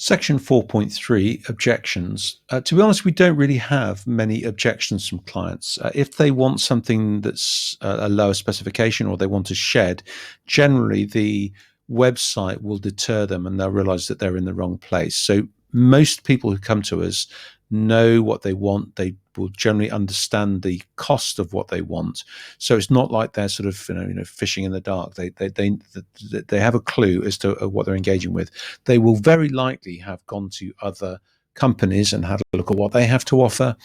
Section 4.3, objections. To be honest, we don't really have many objections from clients. If they want something that's a lower specification or they want a shed, generally the website will deter them and they'll realize that they're in the wrong place. So most people who come to us know what they want. They will generally understand the cost of what they want. So it's not like they're sort of fishing in the dark. They have a clue as to what they're engaging with. They will very likely have gone to other companies and had a look at what they have to offer.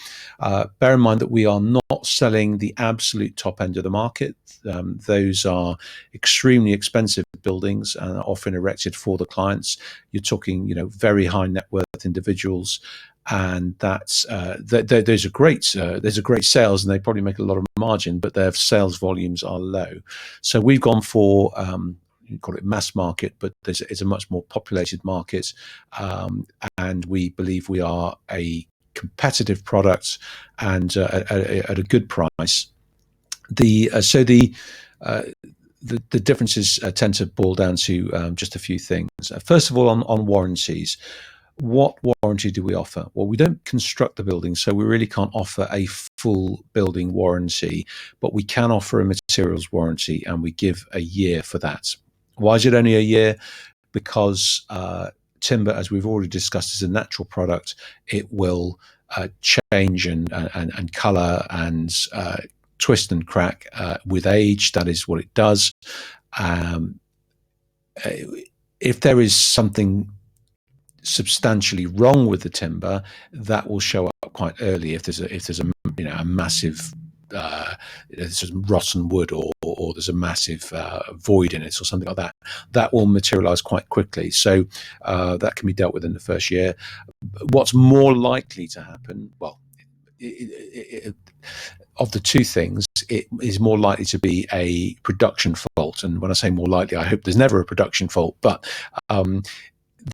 Bear in mind that we are not selling the absolute top end of the market. Those are extremely expensive buildings and are often erected for the clients. You're talking, very high net worth individuals, and that's those are great. There's a great sales, and they probably make a lot of margin, but their sales volumes are low. So we've gone for you call it mass market, but it's a much more populated market, and we believe we are a competitive product and at a good price. The differences tend to boil down to just a few things. First of all, on warranties. What warranty do we offer? Well, we don't construct the building, so we really can't offer a full building warranty, but we can offer a materials warranty, and we give a year for that. Why is it only a year? Because timber, as we've already discussed, is a natural product. It will change and color and twist and crack with age. That is what it does. If there is something substantially wrong with the timber, that will show up quite early. If there's a massive there's some rotten wood or there's a massive void in it or something like that will materialize quite quickly. So that can be dealt with in the first year. What's more likely to happen? Well, of the two things, it is more likely to be a production fault. And when I say more likely, I hope there's never a production fault, but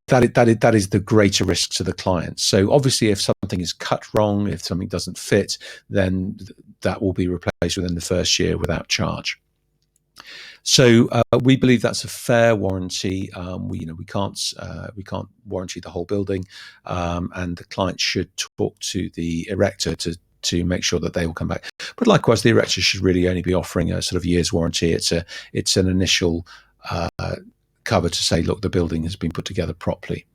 that is the greater risk to the client. So obviously, if something is cut wrong, if something doesn't fit, then that will be replaced within the first year without charge. So we believe that's a fair warranty. We can't warranty the whole building, and the client should talk to the erector to make sure that they will come back. But likewise, the erector should really only be offering a sort of year's warranty. It's an initial cover to say, look, the building has been put together properly.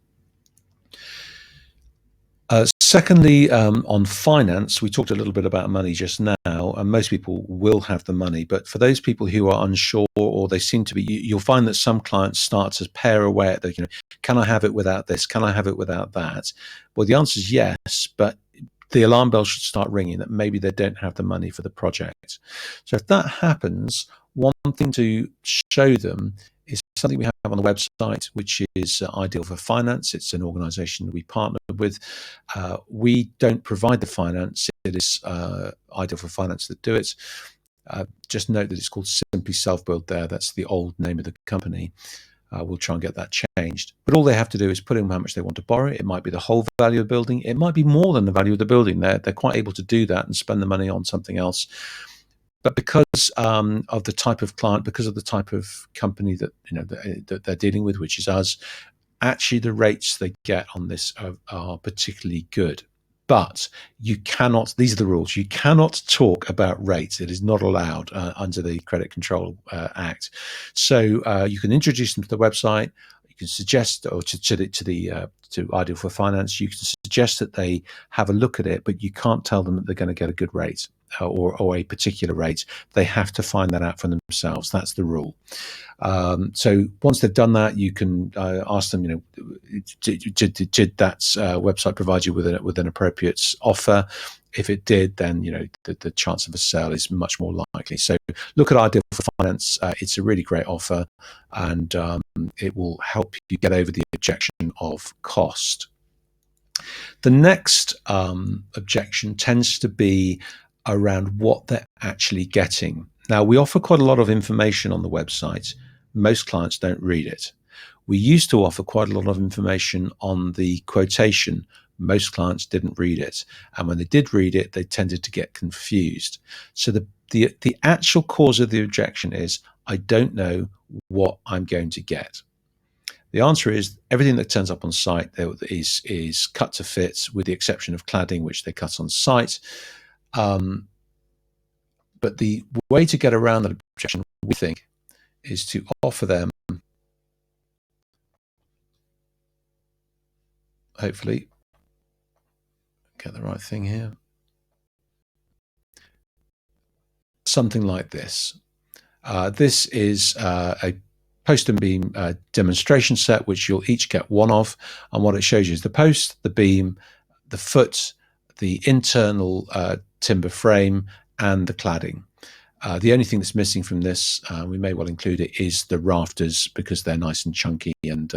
Secondly, on finance, we talked a little bit about money just now, and most people will have the money. But for those people who are unsure, or they seem to be, you'll find that some clients start to pare away at the, can I have it without this? Can I have it without that? Well, the answer is yes, but the alarm bell should start ringing that maybe they don't have the money for the project. So if that happens, one thing to show them is something we have on the website, which is Ideal for Finance. It's an organization that we partner with. We don't provide the finance. It is Ideal for Finance that do it. Just note that it's called Simply Self-Build there. That's the old name of the company. We'll try and get that changed. But all they have to do is put in how much they want to borrow. It might be the whole value of the building. It might be more than the value of the building. They're quite able to do that and spend the money on something else. But because of the type of client, because of the type of company that they're dealing with, which is us, actually the rates they get on this are particularly good. But you cannot, these are the rules, you cannot talk about rates. It is not allowed under the Credit Control Act. So you can introduce them to the website. You can suggest, or to Ideal for Finance, you can suggest that they have a look at it, but you can't tell them that they're going to get a good rate or a particular rate. They have to find that out for themselves. That's the rule. So once they've done that, you can ask them, did that website provide you with an appropriate offer? If it did, then the chance of a sale is much more likely. So look at Ideal for Finance. It's a really great offer, and it will help you get over the objection of cost. The next objection tends to be around what they're actually getting. Now, we offer quite a lot of information on the website. Most clients don't read it. We used to offer quite a lot of information on the quotation. Most clients didn't read it. And when they did read it, they tended to get confused. So the actual cause of the objection is, I don't know what I'm going to get. The answer is everything that turns up on site is cut to fit, with the exception of cladding, which they cut on site. But the way to get around that objection, we think, is to offer them, hopefully, get the right thing here, something like this. This is a post and beam demonstration set, which you'll each get one of. And what it shows you is the post, the beam, the foot, the internal timber frame, and the cladding. The only thing that's missing from this, we may well include it, is the rafters, because they're nice and chunky, and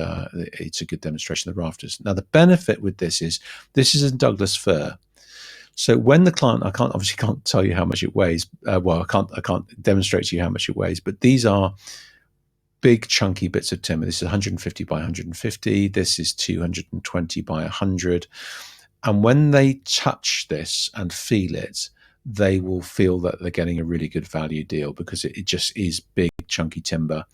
it's a good demonstration of the rafters. Now, the benefit with this is in Douglas fir. So when the client, I can't tell you how much it weighs. Well, I can't demonstrate to you how much it weighs, but these are big chunky bits of timber. This is 150 by 150. This is 220 by 100. And when they touch this and feel it, they will feel that they're getting a really good value deal, because it just is big chunky timber.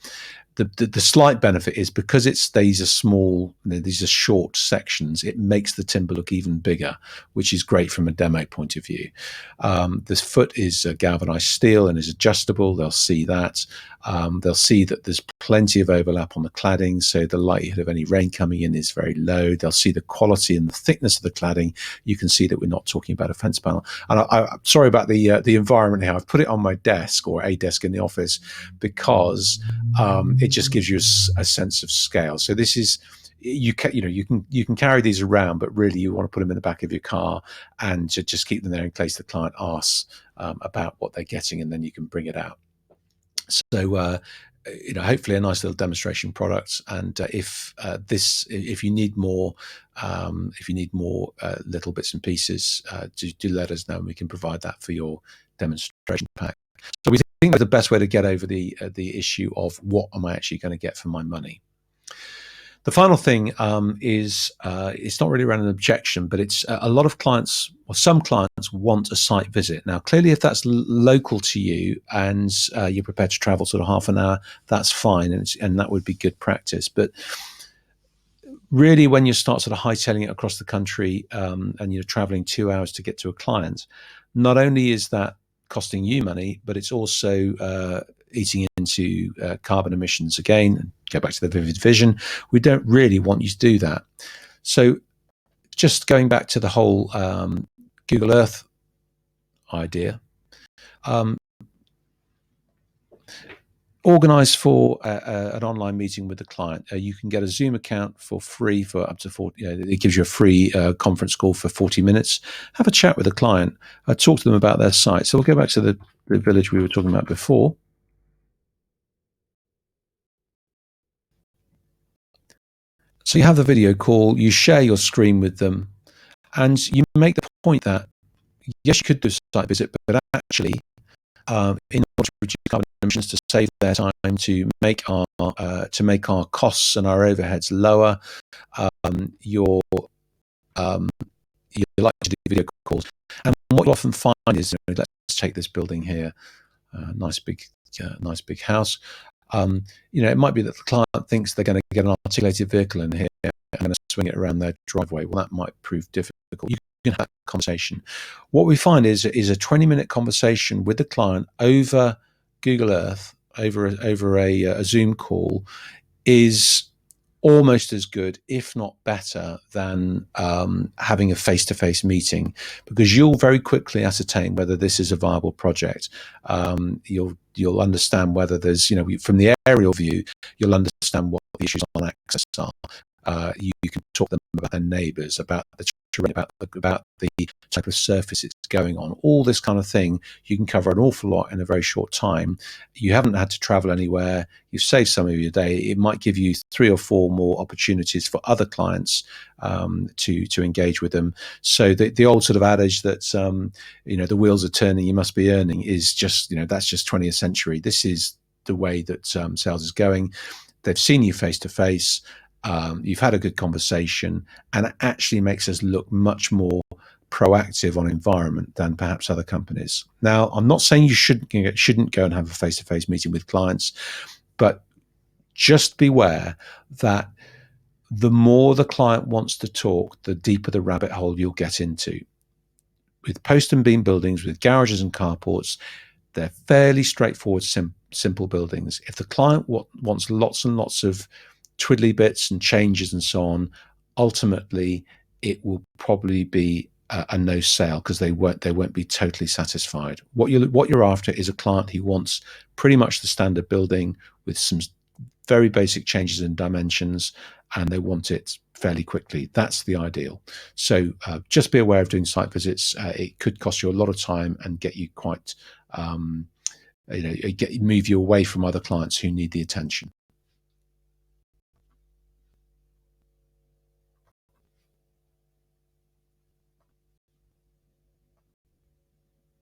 The slight benefit is, because these are small, these are short sections, it makes the timber look even bigger, which is great from a demo point of view. This foot is galvanized steel and is adjustable. They'll see that. They'll see that there's plenty of overlap on the cladding, so the likelihood of any rain coming in is very low. They'll see the quality and the thickness of the cladding. You can see that we're not talking about a fence panel. And I'm sorry about the environment here. I've put it on my desk, or a desk in the office, because it just gives you a sense of scale. So this is, you can carry these around, but really you want to put them in the back of your car and just keep them there in case the client asks about what they're getting, and then you can bring it out. So hopefully a nice little demonstration product. And if you need more little bits and pieces, do let us know, and we can provide that for your demonstration pack. So we think that's the best way to get over the issue of what am I actually going to get for my money. The final thing is it's not really around an objection, but it's a lot of clients, or some clients, want a site visit. Now, clearly, if that's local to you and you're prepared to travel sort of half an hour, that's fine, and that would be good practice. But really, when you start sort of hightailing it across the country and you're traveling 2 hours to get to a client, not only is that costing you money, but it's also eating into carbon emissions again. Go back to the vivid vision. We don't really want you to do that. So just going back to the whole Google Earth idea, organize for an online meeting with the client. You can get a Zoom account for free for up to 40. It gives you a free conference call for 40 minutes. Have a chat with the client. Talk to them about their site. So we'll go back to the village we were talking about before. So you have the video call, you share your screen with them, and you make the point that, yes, you could do a site visit, but actually, in order to reduce carbon emissions, to save their time, to make our costs and our overheads lower, you're likely to do video calls. And what you often find is, let's take this building here, nice big house. It might be that the client thinks they're going to get an articulated vehicle in here and going to swing it around their driveway. Well, that might prove difficult. You can have a conversation. What we find is a 20-minute conversation with the client over Google Earth, over a Zoom call, is almost as good, if not better, than having a face-to-face meeting, because you'll very quickly ascertain whether this is a viable project. You'll understand whether there's, from the aerial view, you'll understand what the issues on access are. You can talk to them about their neighbours, about the terrain, about the type of surface it's going on, all this kind of thing. You can cover an awful lot in a very short time. You haven't had to travel anywhere. You've saved some of your day. It might give you 3 or 4 more opportunities for other clients to engage with them. So the old sort of adage that the wheels are turning, you must be earning, is just that's just 20th century. This is the way that sales is going. They've seen you face to face. You've had a good conversation, and it actually makes us look much more proactive on environment than perhaps other companies. Now, I'm not saying you shouldn't go and have a face-to-face meeting with clients, but just beware that The more the client wants to talk, the deeper the rabbit hole you'll get into. With post and beam buildings, with garages and carports, they're fairly straightforward, simple buildings. If the client wants lots and lots of twiddly bits and changes and so on, ultimately it will probably be a no sale, because they won't be totally satisfied. What you're after is a client who wants pretty much the standard building with some very basic changes in dimensions, and they want it fairly quickly. That's the ideal. So just be aware of doing site visits. It could cost you a lot of time and get you quite, move you away from other clients who need the attention.